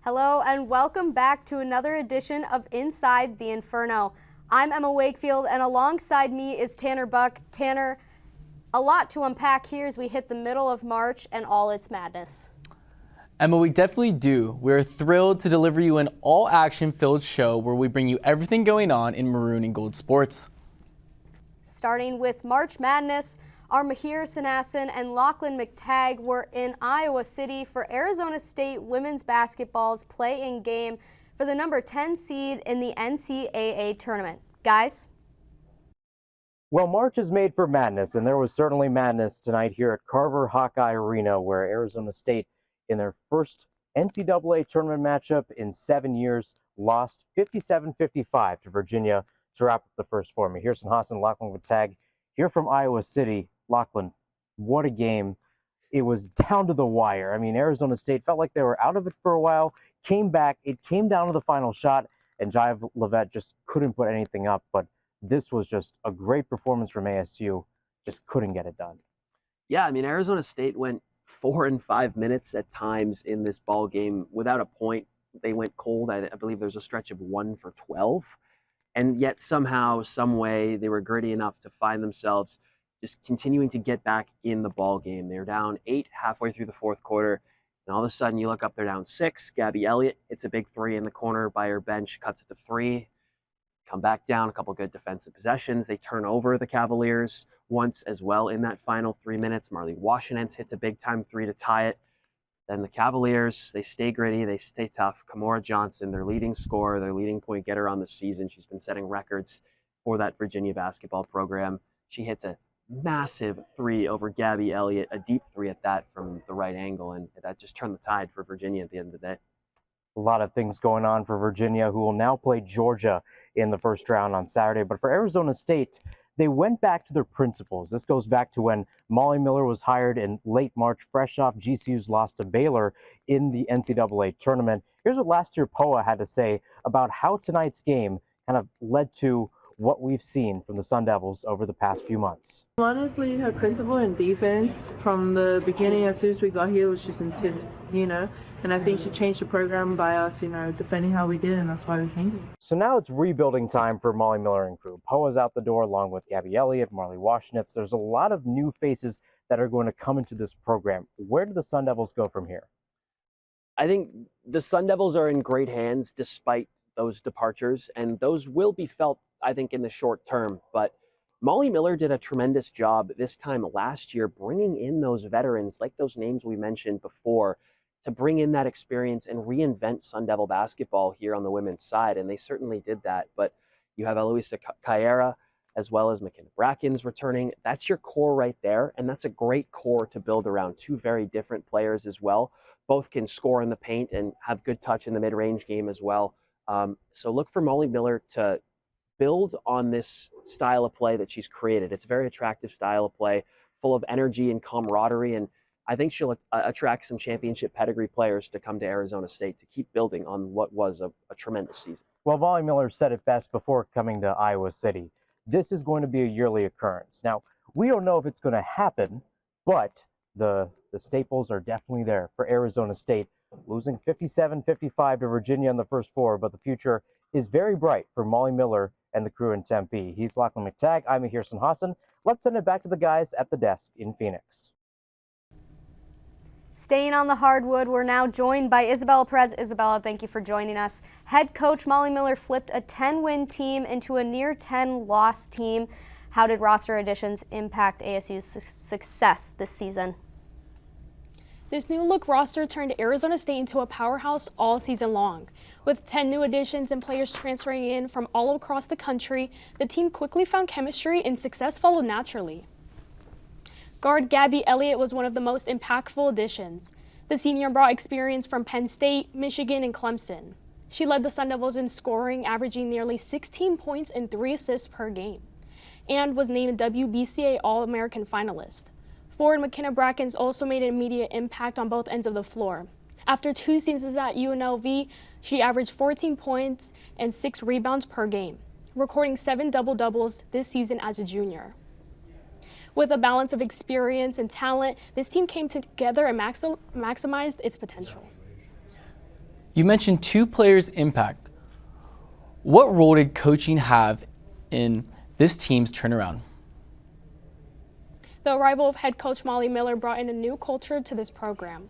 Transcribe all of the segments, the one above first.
Hello and welcome back to another edition of Inside the Inferno. I'm Emma Wakefield and alongside me is Tanner Buck. Tanner, a lot to unpack here as we hit the middle of March and all its madness. Emma, we definitely do. We're thrilled to deliver you an all-action-filled show where we bring you everything going on in maroon and gold sports. Starting with March Madness, our Mahir Sanhasan and Lachlan McTagg were in Iowa City for Arizona State women's basketball's play-in game for the number 10 seed in the NCAA tournament. Guys? Well, March is made for madness, and there was certainly madness tonight here at Carver Hawkeye Arena, where Arizona State, in their first NCAA tournament matchup in 7 years, lost 57-55 to Virginia to wrap up the first four. Mahir Sanhasan, Lachlan McTagg here from Iowa City. Lachlan, what a game. It was down to the wire. I mean, Arizona State felt like they were out of it for a while, came back, it came down to the final shot, and Jaiv Levette just couldn't put anything up. But this was just a great performance from ASU, just couldn't get it done. Yeah, I mean, Arizona State went 4 and 5 minutes at times in this ball game without a point. They went cold. I believe there's a stretch of 1 for 12. And yet somehow, some way, they were gritty enough to find themselves just continuing to get back in the ball game. They're down 8 halfway through the fourth quarter. And all of a sudden, you look up, they're down 6. Gabby Elliott hits a big three in the corner by her bench, cuts it to 3. Come back down, a couple good defensive possessions. They turn over the Cavaliers once as well in that final 3 minutes. Marley Washington hits a big-time 3 to tie it. Then the Cavaliers, they stay gritty, they stay tough. Kamora Johnson, their leading scorer, their leading point getter on the season. She's been setting records for that Virginia basketball program. She hits a massive 3 over Gabby Elliott, a deep 3 at that from the right angle, and that just turned the tide for Virginia at the end of the day. A lot of things going on for Virginia, who will now play Georgia in the first round on Saturday. But for Arizona State, they went back to their principles. This goes back to when Molly Miller was hired in late March, fresh off GCU's loss to Baylor in the NCAA tournament. Here's what last year POA had to say about how tonight's game kind of led to what we've seen from the Sun Devils over the past few months. Honestly, her principle in defense from the beginning, as soon as we got here, was just intense, and I think she changed the program by us, defending how we did, and that's why we came here. So now it's rebuilding time for Molly Miller and crew. POA's out the door along with Gabby Elliott, Marley Washington. There's a lot of new faces that are going to come into this program. Where do the Sun Devils go from here? I think the Sun Devils are in great hands despite those departures, and those will be felt, I think, in the short term. But Molly Miller did a tremendous job this time last year bringing in those veterans, like those names we mentioned before, to bring in that experience and reinvent Sun Devil basketball here on the women's side, and they certainly did that. But you have Eloisa Caera as well as McKenna Brackens returning. That's your core right there, and that's a great core to build around. Two very different players as well. Both can score in the paint and have good touch in the mid-range game as well. So look for Molly Miller to build on this style of play that she's created. It's a very attractive style of play, full of energy and camaraderie, and I think she'll attract some championship pedigree players to come to Arizona State to keep building on what was a tremendous season. Well, Molly Miller said it best before coming to Iowa City. This is going to be a yearly occurrence. Now, we don't know if it's going to happen, but the staples are definitely there for Arizona State, losing 57-55 to Virginia in the first four, but the future is very bright for Molly Miller and the crew in Tempe. He's Lachlan McTagg. I'm Mahir Sanhasan. Let's send it back to the guys at the desk in Phoenix. Staying on the hardwood, we're now joined by Isabella Perez. Isabella, thank you for joining us. Head coach Molly Miller flipped a 10-win team into a near 10-loss team. How did roster additions impact ASU's success this season? This new look roster turned Arizona State into a powerhouse all season long. With 10 new additions and players transferring in from all across the country, the team quickly found chemistry and success followed naturally. Guard Gabby Elliott was one of the most impactful additions. The senior brought experience from Penn State, Michigan, and Clemson. She led the Sun Devils in scoring, averaging nearly 16 points and 3 assists per game, and was named WBCA All-American finalist. Forward McKenna Brackens also made an immediate impact on both ends of the floor. After 2 seasons at UNLV, she averaged 14 points and 6 rebounds per game, recording 7 double-doubles this season as a junior. With a balance of experience and talent, this team came together and maximized its potential. You mentioned 2 players' impact. What role did coaching have in this team's turnaround? The arrival of head coach Molly Miller brought in a new culture to this program.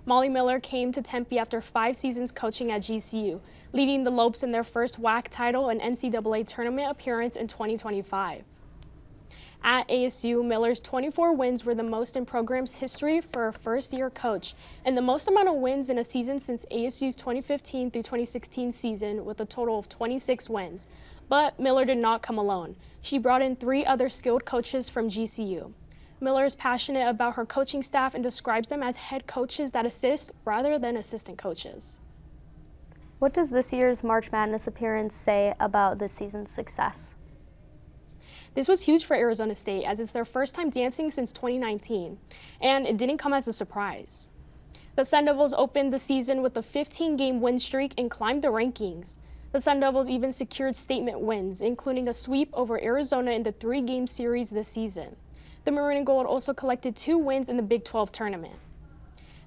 Molly Miller came to Tempe after 5 seasons coaching at GCU, leading the Lopes in their first WAC title and NCAA tournament appearance in 2025. At ASU, Miller's 24 wins were the most in program's history for a first-year coach, and the most amount of wins in a season since ASU's 2015 through 2016 season, with a total of 26 wins. But Miller did not come alone. She brought in 3 other skilled coaches from GCU. Miller is passionate about her coaching staff and describes them as head coaches that assist rather than assistant coaches. What does this year's March Madness appearance say about this season's success? This was huge for Arizona State, as it's their first time dancing since 2019, and it didn't come as a surprise. The Sun Devils opened the season with a 15-game win streak and climbed the rankings. The Sun Devils even secured statement wins, including a sweep over Arizona in the 3-game series this season. The Maroon and Gold also collected 2 wins in the Big 12 tournament.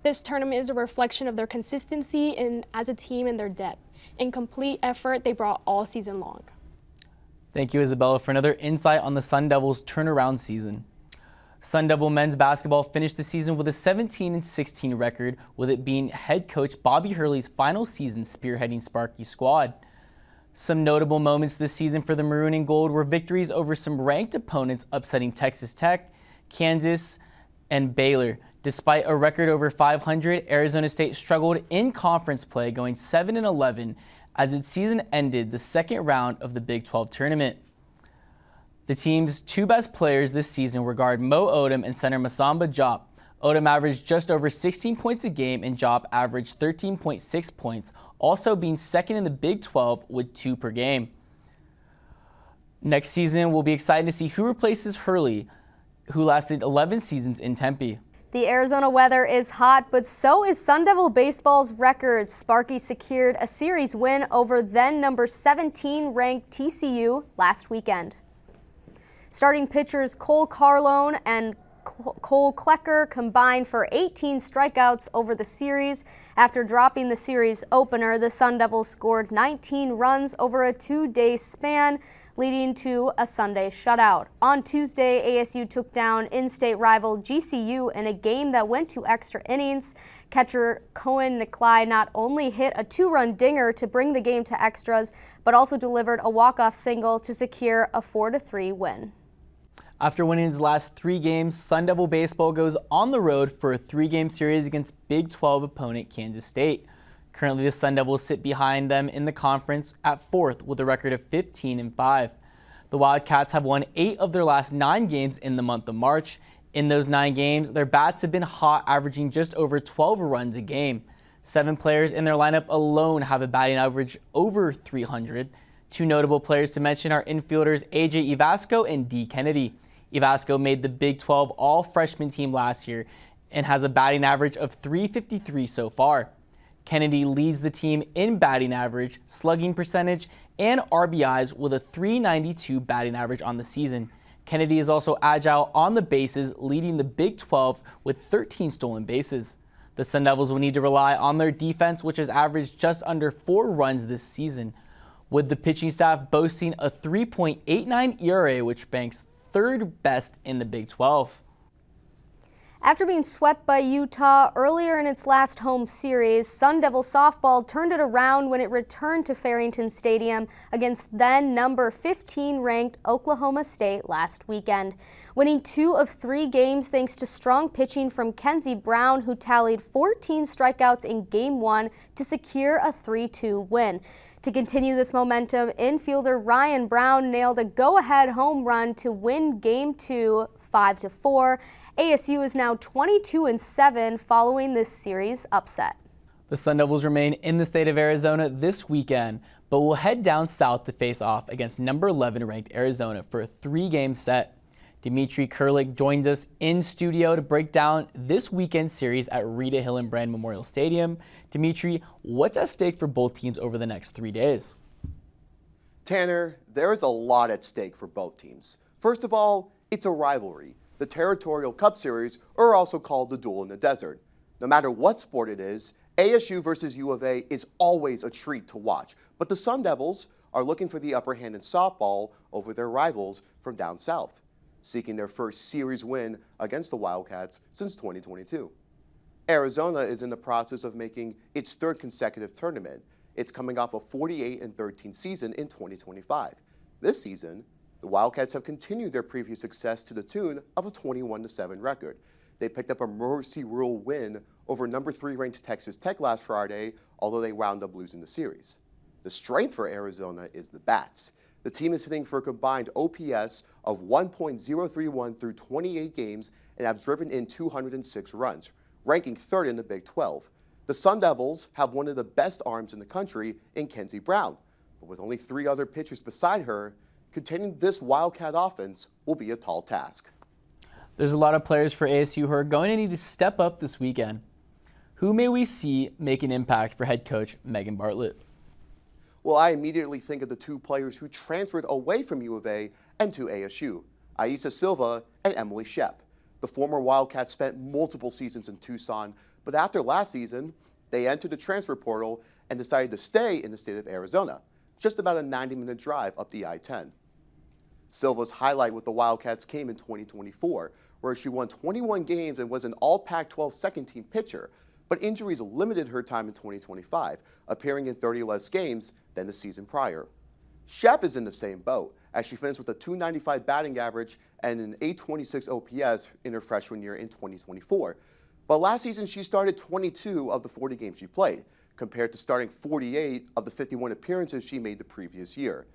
This tournament is a reflection of their consistency as a team and their depth and complete effort they brought all season long. Thank you, Isabella, for another insight on the Sun Devils' turnaround season. Sun Devil men's basketball finished the season with a 17-16 record, with it being head coach Bobby Hurley's final season spearheading Sparky's squad. Some notable moments this season for the Maroon and Gold were victories over some ranked opponents, upsetting Texas Tech, Kansas, and Baylor. Despite a record over 500, Arizona State struggled in conference play, going 7-11 as its season ended the second round of the Big 12 tournament. The team's 2 best players this season were guard Mo Odom and center Masamba Diop. Odom averaged just over 16 points a game and Diop averaged 13.6 points, also being second in the Big 12 with 2 per game. Next season, we'll be excited to see who replaces Hurley, who lasted 11 seasons in Tempe. The Arizona weather is hot, but so is Sun Devil baseball's record. Sparky secured a series win over then number 17 ranked TCU last weekend. Starting pitchers Cole Carlone and Cole Klecker combined for 18 strikeouts over the series. After dropping the series opener, the Sun Devils scored 19 runs over a 2-day span, leading to a Sunday shutout. On Tuesday, ASU took down in-state rival GCU in a game that went to extra innings. Catcher Cohen Niklai not only hit a 2-run dinger to bring the game to extras, but also delivered a walk-off single to secure a 4-3 win. After winning its last 3 games, Sun Devil baseball goes on the road for a 3-game series against Big 12 opponent Kansas State. Currently, the Sun Devils sit behind them in the conference at 4th with a record of 15-5. The Wildcats have won 8 of their last 9 games in the month of March. In those 9 games, their bats have been hot, averaging just over 12 runs a game. 7 players in their lineup alone have a batting average over 300. 2 notable players to mention are infielders AJ Evasco and D. Kennedy. Evasco made the Big 12 all-freshman team last year and has a batting average of 353 so far. Kennedy leads the team in batting average, slugging percentage, and RBIs with a 392 batting average on the season. Kennedy is also agile on the bases, leading the Big 12 with 13 stolen bases. The Sun Devils will need to rely on their defense, which has averaged just under 4 runs this season, with the pitching staff boasting a 3.89 ERA, which ranks 3rd best in the Big 12. After being swept by Utah earlier in its last home series, Sun Devil softball turned it around when it returned to Farrington Stadium against then number 15 ranked Oklahoma State last weekend, winning 2 of 3 games thanks to strong pitching from Kenzie Brown, who tallied 14 strikeouts in Game 1 to secure a 3-2 win. To continue this momentum, infielder Ryan Brown nailed a go-ahead home run to win Game 2 5-4. ASU is now 22-7 following this series upset. The Sun Devils remain in the state of Arizona this weekend, but will head down south to face off against number 11 ranked Arizona for a 3-game set. Dimitri Kurlik joins us in studio to break down this weekend series at Rita Hillenbrand Memorial Stadium. Dimitri, what's at stake for both teams over the next 3 days? Tanner, there is a lot at stake for both teams. First of all, it's a rivalry. The Territorial Cup Series are also called the Duel in the Desert. No matter what sport it is, ASU versus U of A is always a treat to watch, but the Sun Devils are looking for the upper hand in softball over their rivals from down south, seeking their first series win against the Wildcats since 2022. Arizona is in the process of making its third consecutive tournament. It's coming off a 48-13 season in 2025. This season, the Wildcats have continued their previous success to the tune of a 21-7 record. They picked up a Mercy Rule win over number 3 ranked Texas Tech last Friday, although they wound up losing the series. The strength for Arizona is the bats. The team is hitting for a combined OPS of 1.031 through 28 games and have driven in 206 runs, ranking third in the Big 12. The Sun Devils have one of the best arms in the country in Kenzie Brown, but with only 3 other pitchers beside her, containing this Wildcat offense will be a tall task. There's a lot of players for ASU who are going to need to step up this weekend. Who may we see make an impact for head coach Megan Bartlett? Well, I immediately think of the 2 players who transferred away from U of A and to ASU, Aisa Silva and Emily Shep. The former Wildcats spent multiple seasons in Tucson, but after last season, they entered the transfer portal and decided to stay in the state of Arizona, just about a 90-minute drive up the I-10. Silva's highlight with the Wildcats came in 2024, where she won 21 games and was an all-Pac-12 second-team pitcher, but injuries limited her time in 2025, appearing in 30 less games than the season prior. Shep is in the same boat, as she finished with a .295 batting average and an .826 OPS in her freshman year in 2024. But last season, she started 22 of the 40 games she played, compared to starting 48 of the 51 appearances she made the previous year.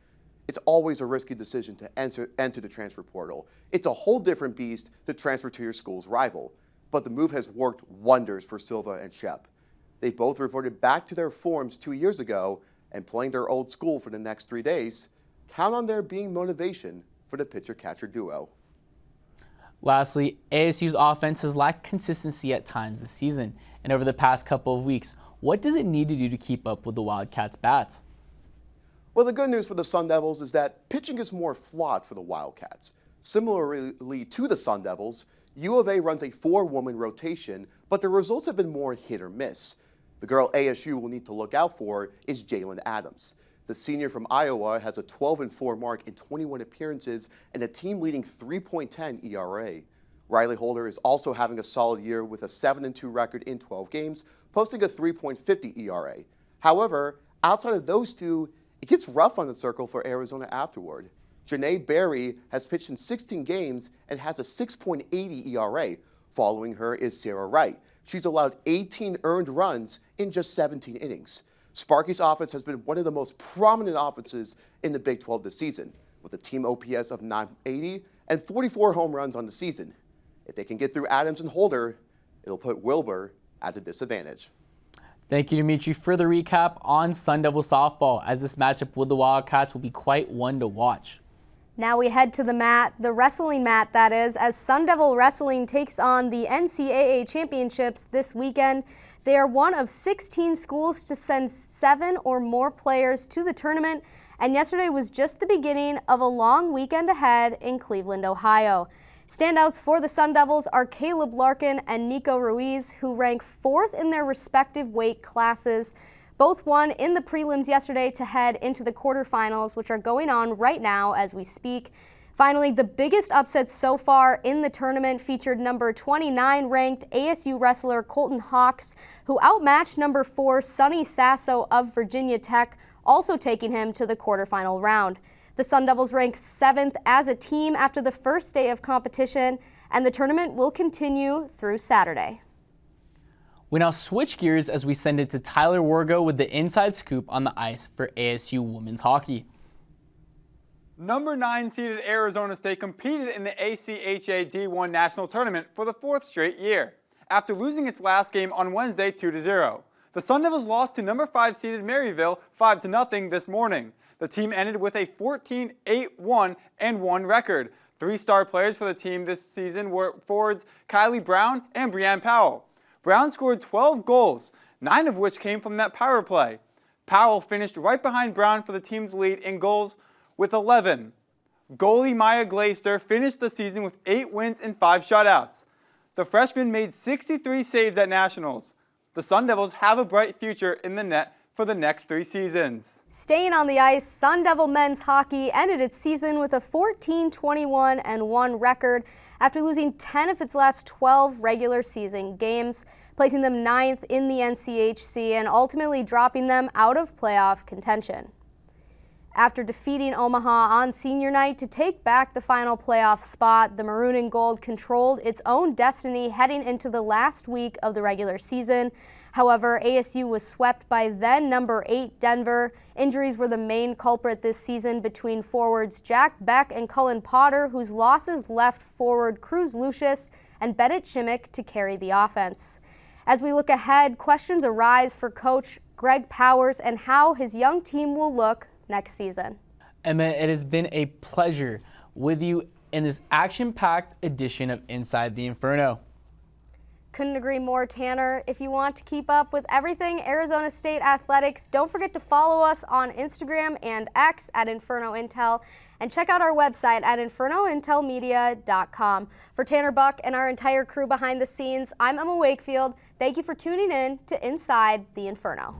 It's always a risky decision to enter the transfer portal. It's a whole different beast to transfer to your school's rival. But the move has worked wonders for Silva and Shep. They both reverted back to their forms 2 years ago, and playing their old school for the next 3 days, count on there being motivation for the pitcher-catcher duo. Lastly, ASU's offense has lacked consistency at times this season, and over the past couple of weeks, what does it need to do to keep up with the Wildcats' bats? Well, the good news for the Sun Devils is that pitching is more flawed for the Wildcats. Similarly to the Sun Devils, U of A runs a 4-woman rotation, but the results have been more hit or miss. The girl ASU will need to look out for is Jalen Adams. The senior from Iowa has a 12-4 mark in 21 appearances and a team-leading 3.10 ERA. Riley Holder is also having a solid year with a 7-2 record in 12 games, posting a 3.50 ERA. However, outside of those two, it gets rough on the circle for Arizona afterward. Janae Berry has pitched in 16 games and has a 6.80 ERA. Following her is Sarah Wright. She's allowed 18 earned runs in just 17 innings. Sparky's offense has been one of the most prominent offenses in the Big 12 this season, with a team OPS of 980 and 44 home runs on the season. If they can get through Adams and Holder, it'll put Wilbur at a disadvantage. Thank you, Dimitri, for the recap on Sun Devil softball, as this matchup with the Wildcats will be quite one to watch. Now we head to the mat, the wrestling mat that is, as Sun Devil Wrestling takes on the NCAA Championships this weekend. They are one of 16 schools to send 7 or more players to the tournament, and yesterday was just the beginning of a long weekend ahead in Cleveland, Ohio. Standouts for the Sun Devils are Caleb Larkin and Nico Ruiz, who rank 4th in their respective weight classes. Both won in the prelims yesterday to head into the quarterfinals, which are going on right now as we speak. Finally, the biggest upset so far in the tournament featured number 29 ranked ASU wrestler Colton Hawks, who outmatched number 4 Sonny Sasso of Virginia Tech, also taking him to the quarterfinal round. The Sun Devils ranked 7th as a team after the first day of competition, and the tournament will continue through Saturday. We now switch gears as we send it to Tyler Wargo with the inside scoop on the ice for ASU women's hockey. Number 9 seeded Arizona State competed in the ACHA D1 National Tournament for the 4th straight year, after losing its last game on Wednesday 2-0. The Sun Devils lost to number 5 seeded Maryville 5-0 this morning. The team ended with a 14-8-1-1 record. 3 star players for the team this season were forwards Kylie Brown and Brianne Powell. Brown scored 12 goals, 9 of which came from that power play. Powell finished right behind Brown for the team's lead in goals with 11. Goalie Maya Glaister finished the season with 8 wins and 5 shutouts. The freshman made 63 saves at Nationals. The Sun Devils have a bright future in the net for the next 3 seasons. Staying on the ice, Sun Devil men's hockey ended its season with a 14-21-1 record after losing 10 of its last 12 regular season games, placing them 9th in the NCHC and ultimately dropping them out of playoff contention. After defeating Omaha on senior night to take back the final playoff spot, the Maroon and Gold controlled its own destiny heading into the last week of the regular season. However, ASU was swept by then number 8 Denver. Injuries were the main culprit this season between forwards Jack Beck and Cullen Potter, whose losses left forward Cruz Lucius and Bennett Chimmick to carry the offense. As we look ahead, questions arise for coach Greg Powers and how his young team will look next season. Emma, it has been a pleasure with you in this action-packed edition of Inside the Inferno. Couldn't agree more, Tanner. If you want to keep up with everything Arizona State athletics, don't forget to follow us on Instagram and X at Inferno Intel, and check out our website at infernointelmedia.com. For Tanner Buck and our entire crew behind the scenes, I'm Emma Wakefield. Thank you for tuning in to Inside the Inferno.